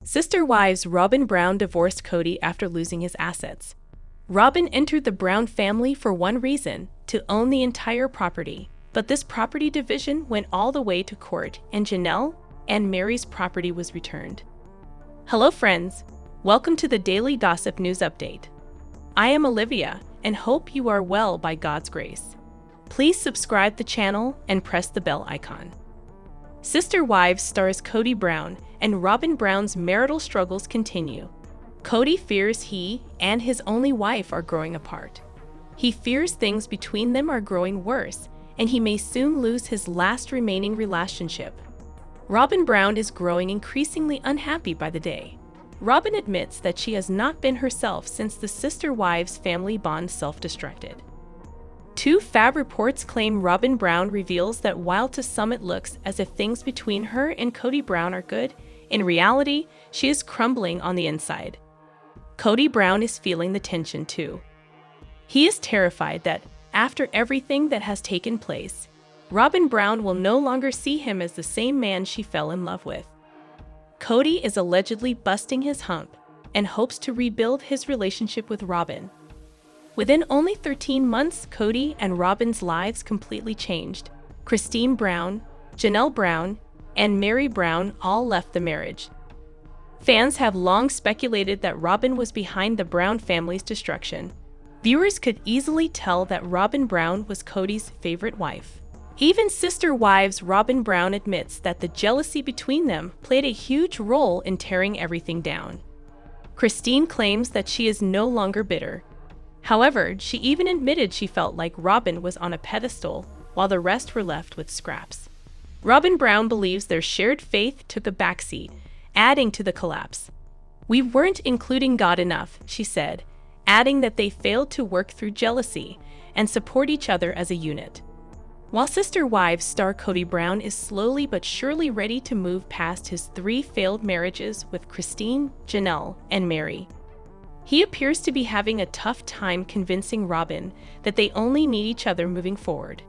Sister Wives Robyn Brown divorced Kody after losing his assets. Robyn entered the Brown family for one reason, to own the entire property. But this property division went all the way to court, and Janelle and Meri's property was returned. Hello friends, welcome to the Daily Gossip News Update. I am Olivia, and hope you are well by God's grace. Please subscribe the channel and press the bell icon. Sister Wives stars Kody Brown, and Robyn Brown's marital struggles continue. Kody fears he and his only wife are growing apart. He fears things between them are growing worse, and he may soon lose his last remaining relationship. Robyn Brown is growing increasingly unhappy by the day. Robyn admits that she has not been herself since the Sister Wives family bond self-destructed. Two Fab reports claim Robyn Brown reveals that while to some it looks as if things between her and Kody Brown are good, in reality, she is crumbling on the inside. Kody Brown is feeling the tension too. He is terrified that, after everything that has taken place, Robyn Brown will no longer see him as the same man she fell in love with. Kody is allegedly busting his hump and hopes to rebuild his relationship with Robyn. Within only 13 months, Kody and Robyn's lives completely changed. Kody Brown, Janelle Brown, and Meri Brown all left the marriage. Fans have long speculated that Robyn was behind the Brown family's destruction. Viewers could easily tell that Robyn Brown was Kody's favorite wife. Even Sister Wives Robyn Brown admits that the jealousy between them played a huge role in tearing everything down. Kody claims that she is no longer bitter. However, she even admitted she felt like Robyn was on a pedestal, while the rest were left with scraps. Robyn Brown believes their shared faith took a backseat, adding to the collapse. "We weren't including God enough," she said, adding that they failed to work through jealousy and support each other as a unit. While Sister Wives star Kody Brown is slowly but surely ready to move past his 3 failed marriages with Kody, Janelle, and Meri, he appears to be having a tough time convincing Robyn that they only need each other moving forward.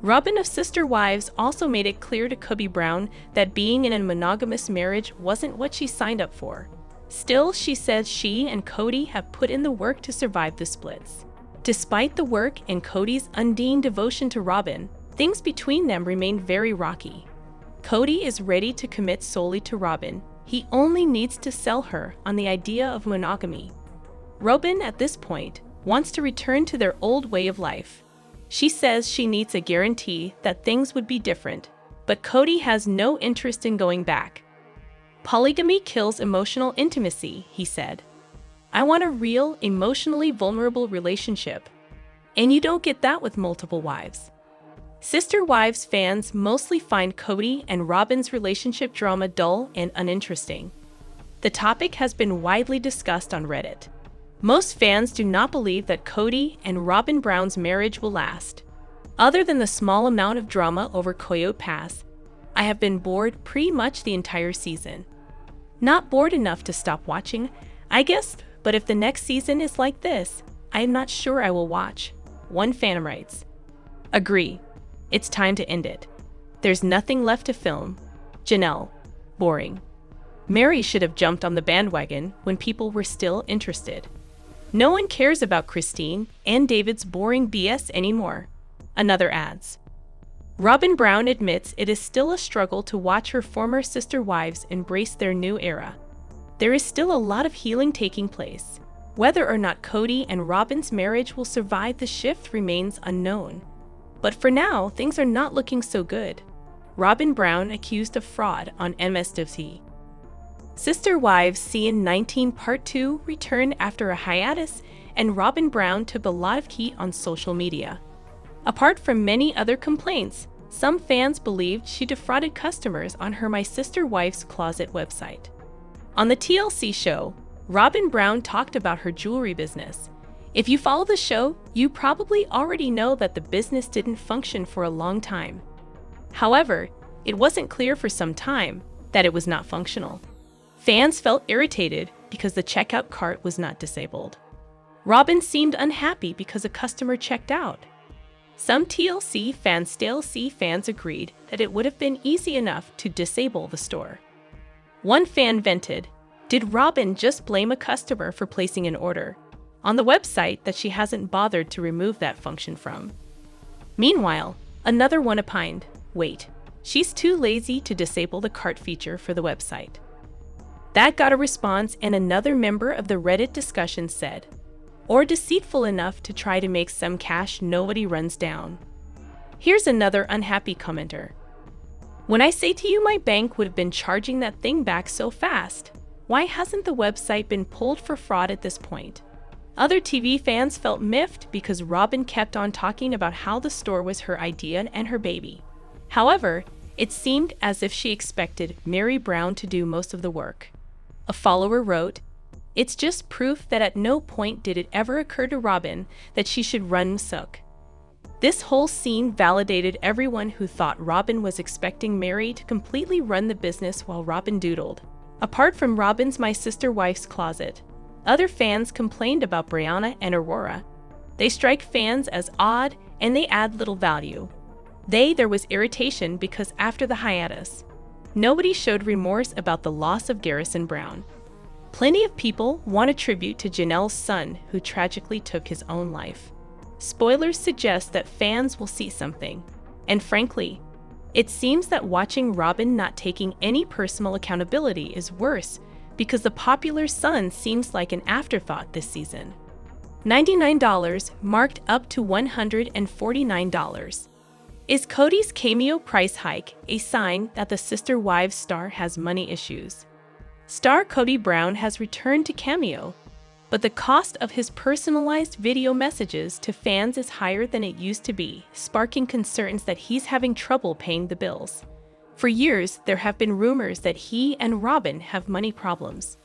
Robyn of Sister Wives also made it clear to Kody Brown that being in a monogamous marriage wasn't what she signed up for. Still, she says she and Kody have put in the work to survive the splits. Despite the work and Kody's undying devotion to Robyn, things between them remain very rocky. Kody is ready to commit solely to Robyn. He only needs to sell her on the idea of monogamy. Robyn, at this point, wants to return to their old way of life. She says she needs a guarantee that things would be different, but Kody has no interest in going back. "Polygamy kills emotional intimacy," he said. "I want a real, emotionally vulnerable relationship. And you don't get that with multiple wives." Sister Wives fans mostly find Kody and Robyn's relationship drama dull and uninteresting. The topic has been widely discussed on Reddit. Most fans do not believe that Kody and Robyn Brown's marriage will last. Other than the small amount of drama over Coyote Pass, I have been bored pretty much the entire season. Not bored enough to stop watching, I guess, but if the next season is like this, I am not sure I will watch, one fan writes. Agree. It's time to end it. There's nothing left to film. Janelle. Boring. Meri should have jumped on the bandwagon when people were still interested. No one cares about Kody and David's boring BS anymore. Another adds. Robyn Brown admits it is still a struggle to watch her former sister wives embrace their new era. There is still a lot of healing taking place. Whether or not Kody and Robyn's marriage will survive the shift remains unknown. But for now, things are not looking so good. Robyn Brown accused of fraud on MSW. Sister Wives Season 19 Part 2 returned after a hiatus, and Robyn Brown took a lot of heat on social media. Apart from many other complaints, some fans believed she defrauded customers on her My Sister Wife's Closet website. On the TLC show, Robyn Brown talked about her jewelry business. If you follow the show, you probably already know that the business didn't function for a long time. However, it wasn't clear for some time that it was not functional. Fans felt irritated because the checkout cart was not disabled. Robyn seemed unhappy because a customer checked out. Some TLC fans agreed that it would have been easy enough to disable the store. One fan vented, Did Robyn just blame a customer for placing an order on the website that she hasn't bothered to remove that function from? Meanwhile, another one opined, wait, she's too lazy to disable the cart feature for the website. That got a response, and another member of the Reddit discussion said, or deceitful enough to try to make some cash nobody runs down. Here's another unhappy commenter. When I say to you my bank would have been charging that thing back so fast, why hasn't the website been pulled for fraud at this point? Other TV fans felt miffed because Robyn kept on talking about how the store was her idea and her baby. However, it seemed as if she expected Meri Brown to do most of the work. A follower wrote, "It's just proof that at no point did it ever occur to Robyn that she should run Sook." This whole scene validated everyone who thought Robyn was expecting Meri to completely run the business while Robyn doodled. Apart from Robyn's My Sister Wife's Closet, other fans complained about Brianna and Aurora. They strike fans as odd and they add little value. There was irritation because after the hiatus, nobody showed remorse about the loss of Garrison Brown. Plenty of people want a tribute to Janelle's son who tragically took his own life. Spoilers suggest that fans will see something, and frankly, it seems that watching Robyn not taking any personal accountability is worse because the popular son seems like an afterthought this season. $99 marked up to $149. Is Kody's cameo price hike a sign that the Sister Wives star has money issues? Star Kody Brown has returned to Cameo, but the cost of his personalized video messages to fans is higher than it used to be, sparking concerns that he's having trouble paying the bills. For years, there have been rumors that he and Robyn have money problems.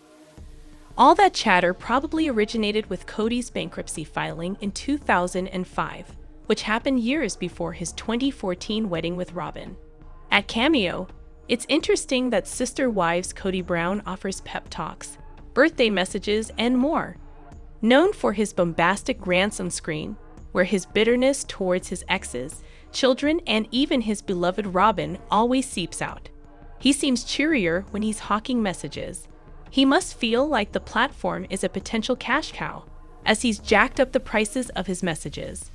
All that chatter probably originated with Kody's bankruptcy filing in 2005, which happened years before his 2014 wedding with Robyn. At Cameo, it's interesting that Sister Wives Kody Brown offers pep talks, birthday messages, and more. Known for his bombastic ransom screen, where his bitterness towards his exes, children, and even his beloved Robyn always seeps out. He seems cheerier when he's hawking messages. He must feel like the platform is a potential cash cow, as he's jacked up the prices of his messages.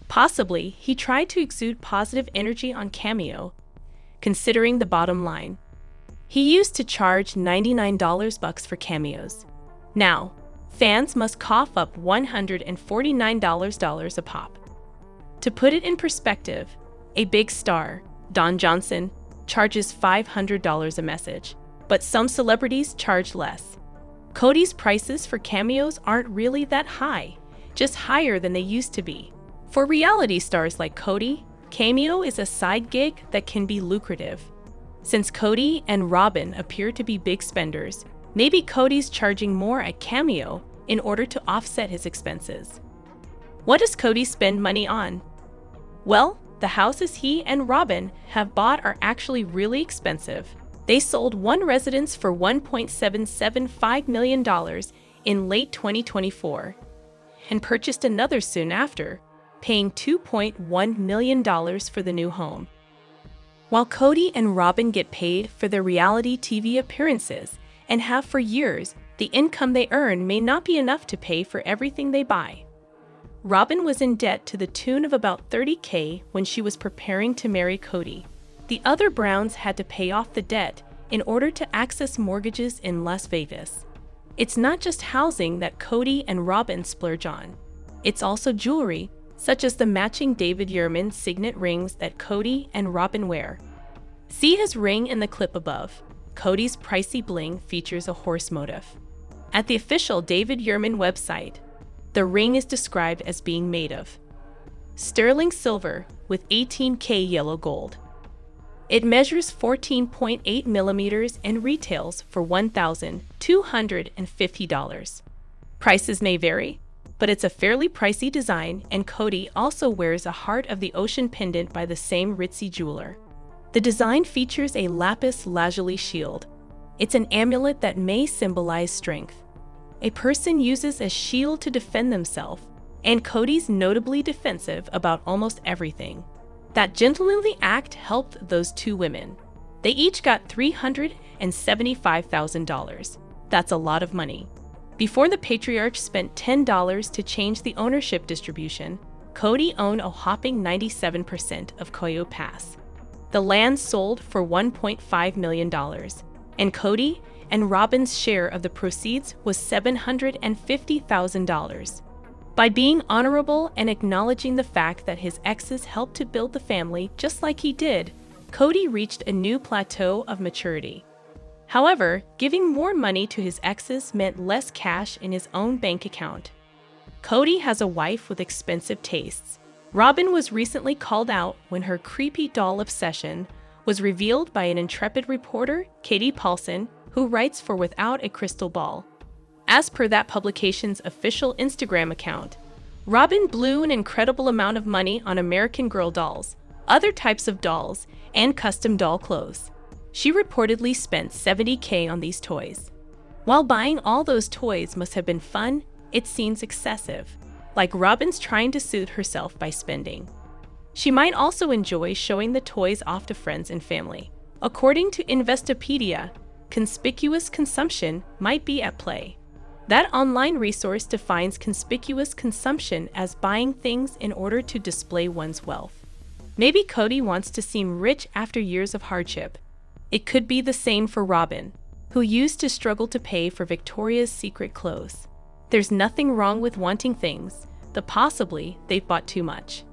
Possibly, he tried to exude positive energy on Cameo, considering the bottom line. He used to charge $99 for cameos. Now, fans must cough up $149 a pop. To put it in perspective, a big star, Don Johnson, charges $500 a message, but some celebrities charge less. Kody's prices for cameos aren't really that high, just higher than they used to be. For reality stars like Kody, Cameo is a side gig that can be lucrative. Since Kody and Robyn appear to be big spenders, maybe Kody's charging more at Cameo in order to offset his expenses. What does Kody spend money on? Well, the houses he and Robyn have bought are actually really expensive. They sold one residence for $1.775 million in late 2024 and purchased another soon after, paying $2.1 million for the new home. While Kody and Robyn get paid for their reality TV appearances and have for years, the income they earn may not be enough to pay for everything they buy. Robyn was in debt to the tune of about $30K when she was preparing to marry Kody. The other Browns had to pay off the debt in order to access mortgages in Las Vegas. It's not just housing that Kody and Robyn splurge on. It's also jewelry, such as the matching David Yurman signet rings that Kody and Robyn wear. See his ring in the clip above. Kody's pricey bling features a horse motif. At the official David Yurman website, the ring is described as being made of sterling silver with 18K yellow gold. It measures 14.8 millimeters and retails for $1,250. Prices may vary, but it's a fairly pricey design, and Kody also wears a Heart of the Ocean pendant by the same ritzy jeweler. The design features a lapis lazuli shield. It's an amulet that may symbolize strength. A person uses a shield to defend themselves, and Kody's notably defensive about almost everything. That gentlemanly act helped those two women. They each got $375,000. That's a lot of money. Before the patriarch spent $10 to change the ownership distribution, Kody owned a whopping 97% of Koyo Pass. The land sold for $1.5 million, and Kody and Robyn's share of the proceeds was $750,000. By being honorable and acknowledging the fact that his exes helped to build the family just like he did, Kody reached a new plateau of maturity. However, giving more money to his exes meant less cash in his own bank account. Kody has a wife with expensive tastes. Robyn was recently called out when her creepy doll obsession was revealed by an intrepid reporter, Katie Paulson, who writes for Without a Crystal Ball. As per that publication's official Instagram account, Robyn blew an incredible amount of money on American Girl dolls, other types of dolls, and custom doll clothes. She reportedly spent $70,000 on these toys. While buying all those toys must have been fun, it seems excessive, like Robyn's trying to soothe herself by spending. She might also enjoy showing the toys off to friends and family. According to Investopedia, conspicuous consumption might be at play. That online resource defines conspicuous consumption as buying things in order to display one's wealth. Maybe Kody wants to seem rich after years of hardship. It could be the same for Robyn, who used to struggle to pay for Victoria's Secret clothes. There's nothing wrong with wanting things, but possibly they've bought too much.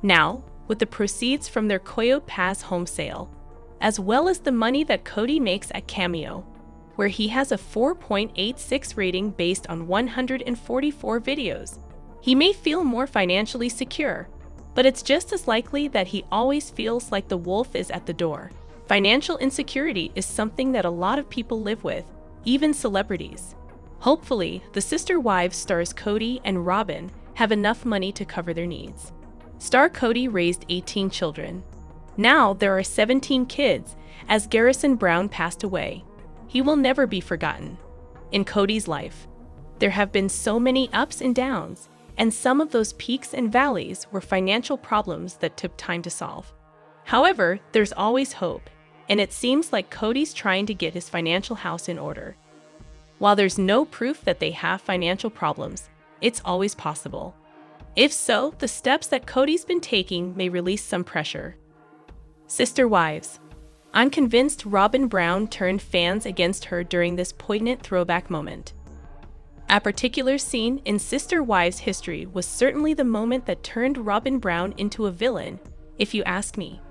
Now, with the proceeds from their Koyo Pass home sale, as well as the money that Kody makes at Cameo, where he has a 4.86 rating based on 144 videos, he may feel more financially secure, but it's just as likely that he always feels like the wolf is at the door. Financial insecurity is something that a lot of people live with, even celebrities. Hopefully, the Sister Wives stars Kody and Robyn have enough money to cover their needs. Star Kody raised 18 children. Now there are 17 kids, as Garrison Brown passed away. He will never be forgotten. In Kody's life, there have been so many ups and downs, and some of those peaks and valleys were financial problems that took time to solve. However, there's always hope, and it seems like Kody's trying to get his financial house in order. While there's no proof that they have financial problems, it's always possible. If so, the steps that Kody's been taking may release some pressure. Sister Wives. I'm convinced Robyn Brown turned fans against her during this poignant throwback moment. A particular scene in Sister Wives history was certainly the moment that turned Robyn Brown into a villain, if you ask me.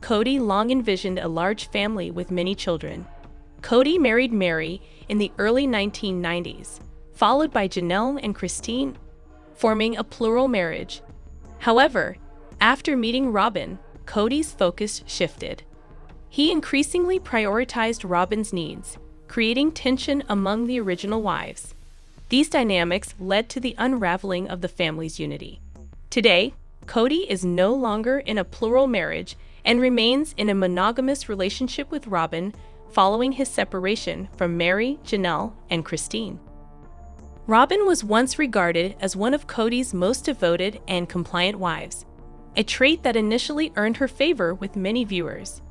Kody long envisioned a large family with many children. Kody married Meri in the early 1990s, followed by Janelle and Christine, forming a plural marriage. However, after meeting Robyn, Kody's focus shifted. He increasingly prioritized Robyn's needs, creating tension among the original wives. These dynamics led to the unraveling of the family's unity. Today, Kody is no longer in a plural marriage and remains in a monogamous relationship with Robyn following his separation from Meri, Janelle, and Christine. Robyn was once regarded as one of Kody's most devoted and compliant wives, a trait that initially earned her favor with many viewers.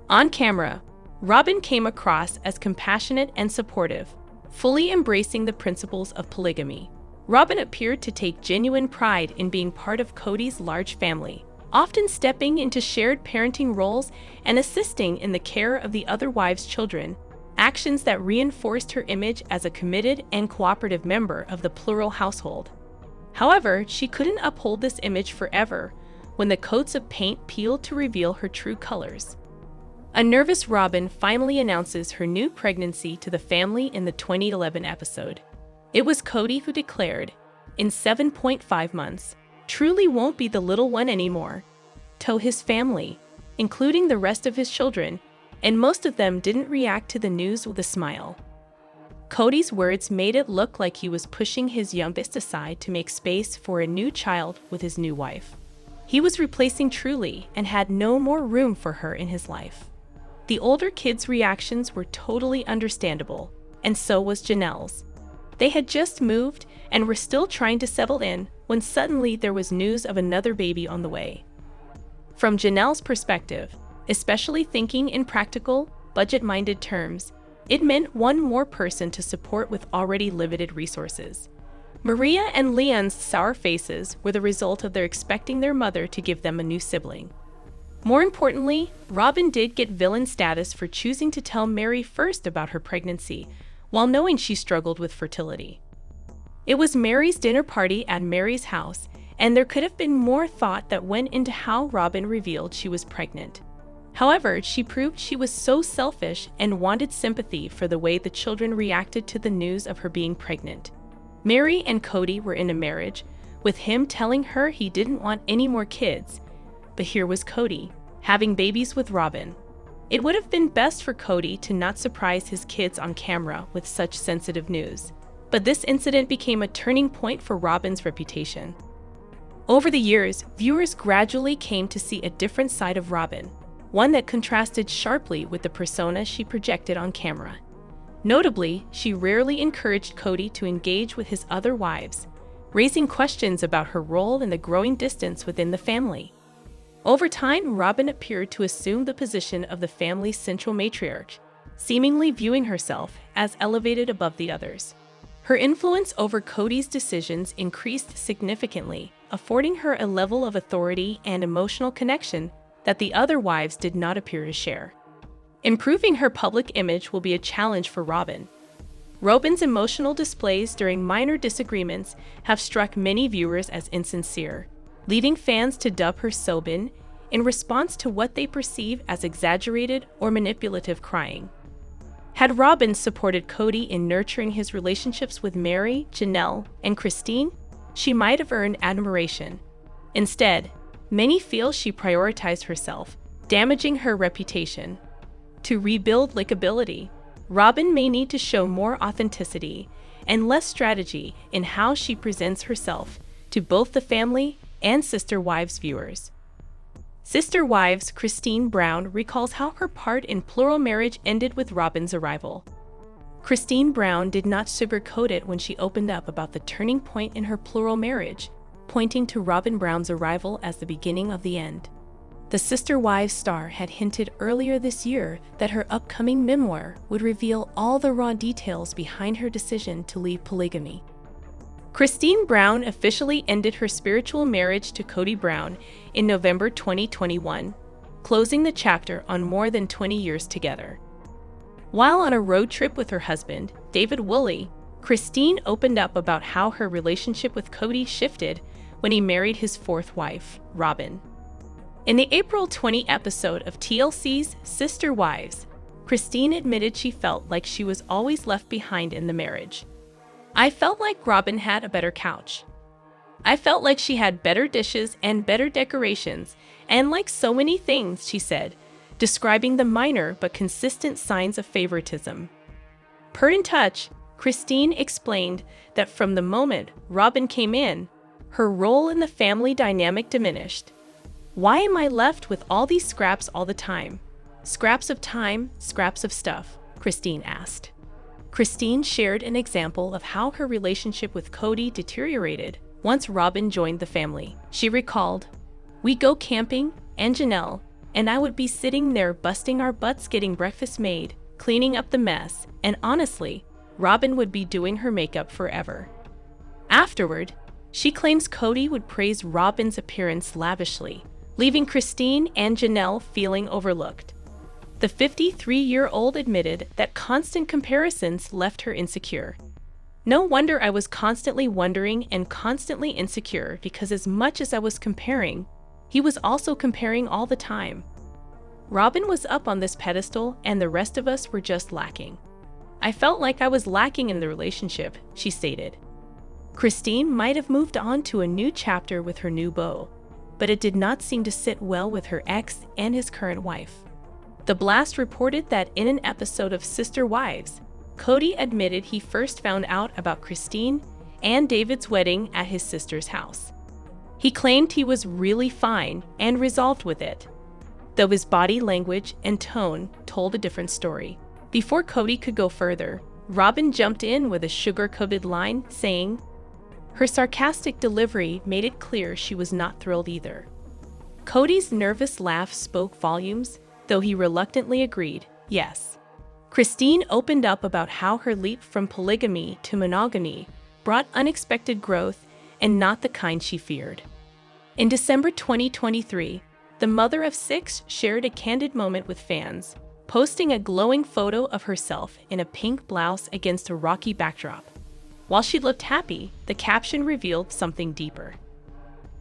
On camera, Robyn came across as compassionate and supportive, fully embracing the principles of polygamy. Robyn appeared to take genuine pride in being part of Kody's large family, often stepping into shared parenting roles and assisting in the care of the other wives' children, actions that reinforced her image as a committed and cooperative member of the plural household. However, she couldn't uphold this image forever when the coats of paint peeled to reveal her true colors. A nervous Robyn finally announces her new pregnancy to the family in the 2011 episode. It was Kody who declared, in 7.5 months, truly won't be the little one anymore. To his family, including the rest of his children, and most of them didn't react to the news with a smile. Kody's words made it look like he was pushing his youngest aside to make space for a new child with his new wife. He was replacing Truly and had no more room for her in his life. The older kids' reactions were totally understandable, and so was Janelle's. They had just moved and were still trying to settle in when suddenly there was news of another baby on the way. From Janelle's perspective, especially thinking in practical, budget-minded terms, It meant one more person to support with already limited resources. Maria and Leon's sour faces were the result of their expecting their mother to give them a new sibling. More importantly, Robyn did get villain status for choosing to tell Meri first about her pregnancy, while knowing she struggled with fertility. It was Meri's dinner party at Meri's house, and there could have been more thought that went into how Robyn revealed she was pregnant. However, she proved she was so selfish and wanted sympathy for the way the children reacted to the news of her being pregnant. Meri and Kody were in a marriage, with him telling her he didn't want any more kids. But here was Kody, having babies with Robyn. It would have been best for Kody to not surprise his kids on camera with such sensitive news. But this incident became a turning point for Robyn's reputation. Over the years, viewers gradually came to see a different side of Robyn, one that contrasted sharply with the persona she projected on camera. Notably, she rarely encouraged Kody to engage with his other wives, raising questions about her role in the growing distance within the family. Over time, Robyn appeared to assume the position of the family's central matriarch, seemingly viewing herself as elevated above the others. Her influence over Kody's decisions increased significantly, affording her a level of authority and emotional connection that the other wives did not appear to share. Improving her public image will be a challenge for Robyn. Robyn's emotional displays during minor disagreements have struck many viewers as insincere, leading fans to dub her Sobin in response to what they perceive as exaggerated or manipulative crying. Had Robyn supported Kody in nurturing his relationships with Meri, Janelle, and Christine, she might have earned admiration. Instead, many feel she prioritized herself, damaging her reputation. To rebuild likability, Robyn may need to show more authenticity and less strategy in how she presents herself to both the family and Sister Wives viewers. Sister Wives Christine Brown recalls how her part in Plural Marriage ended with Robyn's arrival. Christine Brown did not sugarcoat it when she opened up about the turning point in her plural marriage, pointing to Robyn Brown's arrival as the beginning of the end. The Sister Wives star had hinted earlier this year that her upcoming memoir would reveal all the raw details behind her decision to leave polygamy. Christine Brown officially ended her spiritual marriage to Kody Brown in November 2021, closing the chapter on more than 20 years together. While on a road trip with her husband, David Woolley, Christine opened up about how her relationship with Kody shifted when he married his fourth wife, Robyn. In the April 20 episode of TLC's Sister Wives, Christine admitted she felt like she was always left behind in the marriage. "I felt like Robyn had a better couch. I felt like she had better dishes and better decorations, and like so many things," she said, describing the minor but consistent signs of favoritism. Per In Touch, Christine explained that from the moment Robyn came in, her role in the family dynamic diminished. "Why am I left with all these scraps all the time? Scraps of time, scraps of stuff?" Christine asked. Christine shared an example of how her relationship with Kody deteriorated once Robyn joined the family. She recalled, "We'd go camping, and Janelle and I would be sitting there busting our butts getting breakfast made, cleaning up the mess, and honestly, Robyn would be doing her makeup forever." Afterward, she claims Kody would praise Robyn's appearance lavishly, leaving Christine and Janelle feeling overlooked. The 53-year-old admitted that constant comparisons left her insecure. "No wonder I was constantly wondering and constantly insecure, because as much as I was comparing, he was also comparing all the time. Robyn was up on this pedestal and the rest of us were just lacking. I felt like I was lacking in the relationship," she stated. Christine might have moved on to a new chapter with her new beau, but it did not seem to sit well with her ex and his current wife. The Blast reported that in an episode of Sister Wives, Kody admitted he first found out about Christine and David's wedding at his sister's house. He claimed he was really fine and resolved with it, though his body language and tone told a different story. Before Kody could go further, Robyn jumped in with a sugar-coated line, saying, her sarcastic delivery made it clear she was not thrilled either. Kody's nervous laugh spoke volumes, though he reluctantly agreed, "Yes, Christine opened up about how her leap from polygamy to monogamy brought unexpected growth and not the kind she feared. In December 2023, the mother of 6 shared a candid moment with fans, posting a glowing photo of herself in a pink blouse against a rocky backdrop. While she looked happy, the caption revealed something deeper.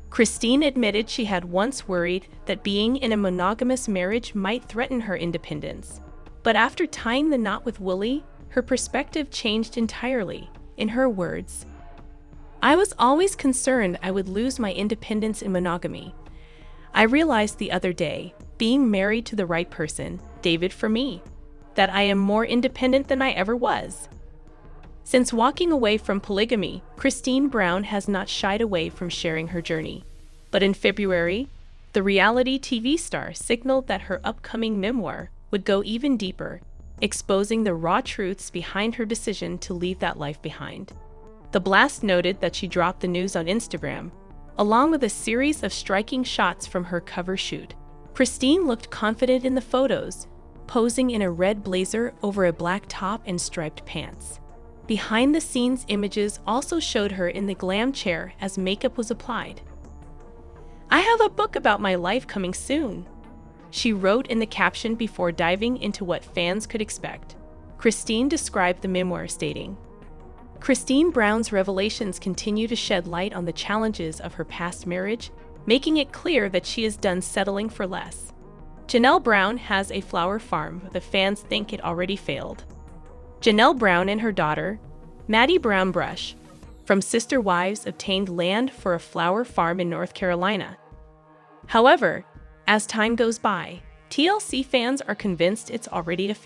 Christine admitted she had once worried that being in a monogamous marriage might threaten her independence. But after tying the knot with Woolley, her perspective changed entirely. In her words, "I was always concerned I would lose my independence in monogamy. I realized the other day, being married to the right person, David for me, that I am more independent than I ever was." Since walking away from polygamy, Kody Brown has not shied away from sharing her journey. But in February, the reality TV star signaled that her upcoming memoir would go even deeper, exposing the raw truths behind her decision to leave that life behind. The blast noted that she dropped the news on Instagram, along with a series of striking shots from her cover shoot. Kody looked confident in the photos, posing in a red blazer over a black top and striped pants. Behind-the-scenes images also showed her in the glam chair as makeup was applied. "I have a book about my life coming soon," she wrote in the caption before diving into what fans could expect. Kody described the memoir stating, "Kody Brown's revelations continue to shed light on the challenges of her past marriage, making it clear that she is done settling for less. Janelle Brown has a flower farm, but the fans think it already failed." Janelle Brown and her daughter, Maddie Brown Brush, from Sister Wives obtained land for a flower farm in North Carolina. However, as time goes by, TLC fans are convinced it's already a failure.